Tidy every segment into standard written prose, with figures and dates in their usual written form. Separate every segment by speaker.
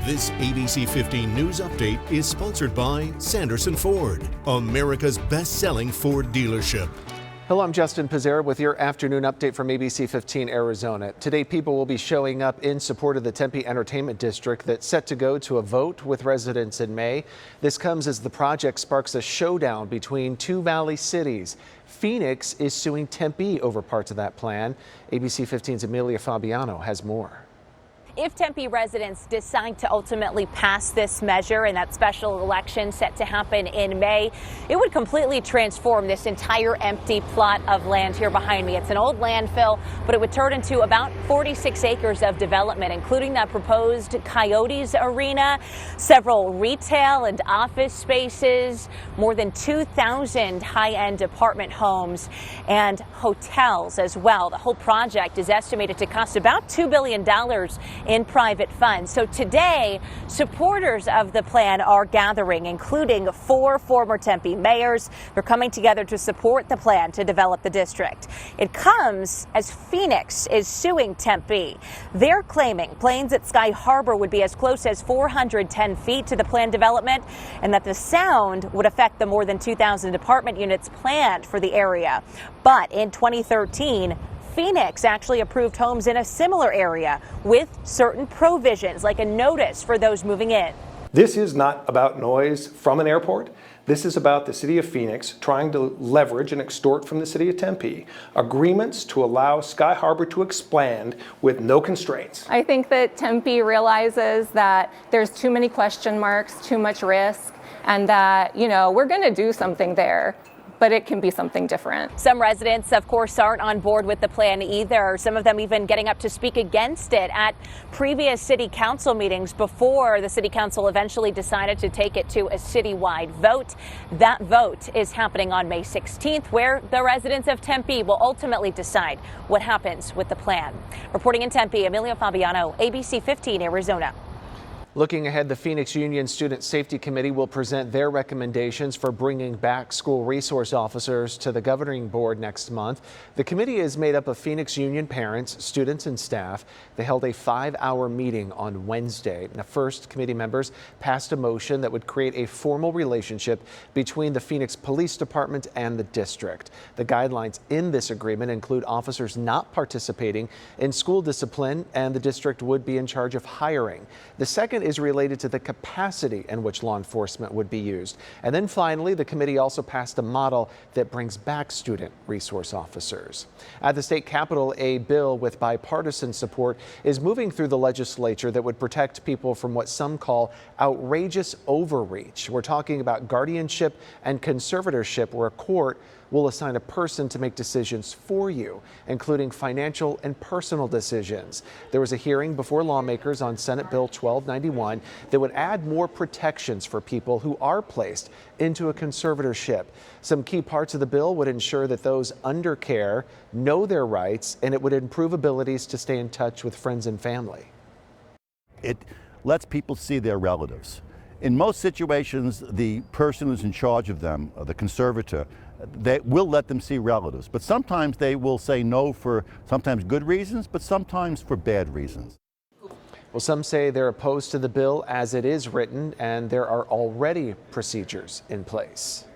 Speaker 1: This ABC 15 News Update is sponsored by Sanderson Ford, America's best-selling Ford dealership.
Speaker 2: Hello, I'm Justin Pizzera with your afternoon update from ABC 15 Arizona. Today, people will be showing up in support of the Tempe Entertainment District that's set to go to a vote with residents in May. This comes as the project sparks a showdown between two valley cities. Phoenix is suing Tempe over parts of that plan. ABC 15's Amelia Fabiano has more.
Speaker 3: If Tempe residents decide to ultimately pass this measure in that special election set to happen in May, it would completely transform this entire empty plot of land here behind me. It's an old landfill, but it would turn into about 46 acres of development, including that proposed Coyotes arena, several retail and office spaces, more than 2,000 high-end apartment homes and hotels as well. The whole project is estimated to cost about $2 billion in private funds. So today, supporters of the plan are gathering, including 4 former Tempe mayors. They're coming together to support the plan to develop the district. It comes as Phoenix is suing Tempe. They're claiming planes at Sky Harbor would be as close as 410 feet to the planned development, and that the sound would affect the more than 2,000 apartment units planned for the area. But in 2013, Phoenix actually approved homes in a similar area with certain provisions, like a notice for those moving in.
Speaker 4: This is not about noise from an airport. This is about the city of Phoenix trying to leverage and extort from the city of Tempe agreements to allow Sky Harbor to expand with no constraints.
Speaker 5: I think that Tempe realizes that there's too many question marks, too much risk, and that, we're going to do something there, but it can be something different.
Speaker 3: Some residents, of course, aren't on board with the plan either. Some of them even getting up to speak against it at previous city council meetings before the city council eventually decided to take it to a citywide vote. That vote is happening on May 16th, where the residents of Tempe will ultimately decide what happens with the plan. Reporting in Tempe, Amelia Fabiano, ABC 15 Arizona.
Speaker 2: Looking ahead, the Phoenix Union Student Safety Committee will present their recommendations for bringing back school resource officers to the governing board next month. The committee is made up of Phoenix Union parents, students, and staff. They held a 5-hour meeting on Wednesday. Now, first, committee members passed a motion that would create a formal relationship between the Phoenix Police Department and the district. The guidelines in this agreement include officers not participating in school discipline, and the district would be in charge of hiring. The second is related to the capacity in which law enforcement would be used. And then finally, the committee also passed a model that brings back student resource officers. At the state capitol, a bill with bipartisan support is moving through the legislature that would protect people from what some call outrageous overreach. We're talking about guardianship and conservatorship, where a court will assign a person to make decisions for you, including financial and personal decisions. There was a hearing before lawmakers on Senate Bill 1291 that would add more protections for people who are placed into a conservatorship. Some key parts of the bill would ensure that those under care know their rights, and it would improve abilities to stay in touch with friends and family.
Speaker 6: It lets people see their relatives. In most situations, the person who's in charge of them, the conservator, they will let them see relatives, but sometimes they will say no for sometimes good reasons, but sometimes for bad reasons.
Speaker 2: Well, some say they're opposed to the bill as it is written, and there are already procedures in place.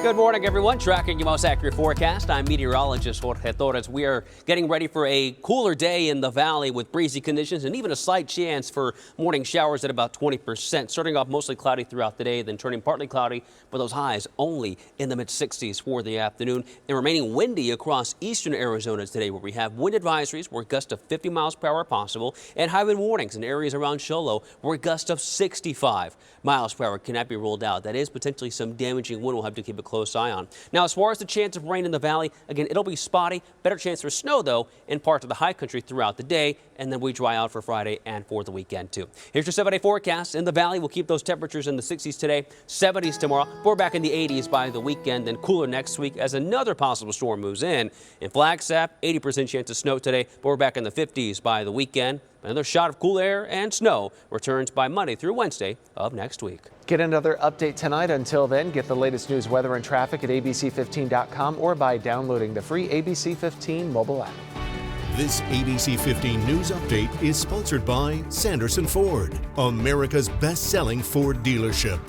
Speaker 7: Good morning, everyone. Tracking your most accurate forecast. I'm meteorologist Jorge Torres. We are getting ready for a cooler day in the valley with breezy conditions and even a slight chance for morning showers at about 20%. Starting off mostly cloudy throughout the day, then turning partly cloudy, but those highs only in the mid-60s for the afternoon. And remaining windy across eastern Arizona today, where we have wind advisories where gusts of 50 miles per hour are possible, and high wind warnings in areas around Showdown where gusts of 65 miles per hour cannot be ruled out. That is potentially some damaging wind we'll have to keep a close eye on. Now, as far as the chance of rain in the valley, again, it'll be spotty. Better chance for snow, though, in parts of the high country throughout the day, and then we dry out for Friday and for the weekend, too. Here's your 7-day forecast. In the valley, we'll keep those temperatures in the 60s today, 70s tomorrow. We're back in the 80s by the weekend, then cooler next week as another possible storm moves in. In Flagstaff, 80% chance of snow today, but we're back in the 50s by the weekend. Another shot of cool air and snow returns by Monday through Wednesday of next week.
Speaker 2: Get another update tonight. Until then, get the latest news, weather, and traffic at abc15.com or by downloading the free ABC 15 mobile app.
Speaker 1: This ABC 15 News Update is sponsored by Sanderson Ford, America's best-selling Ford dealership.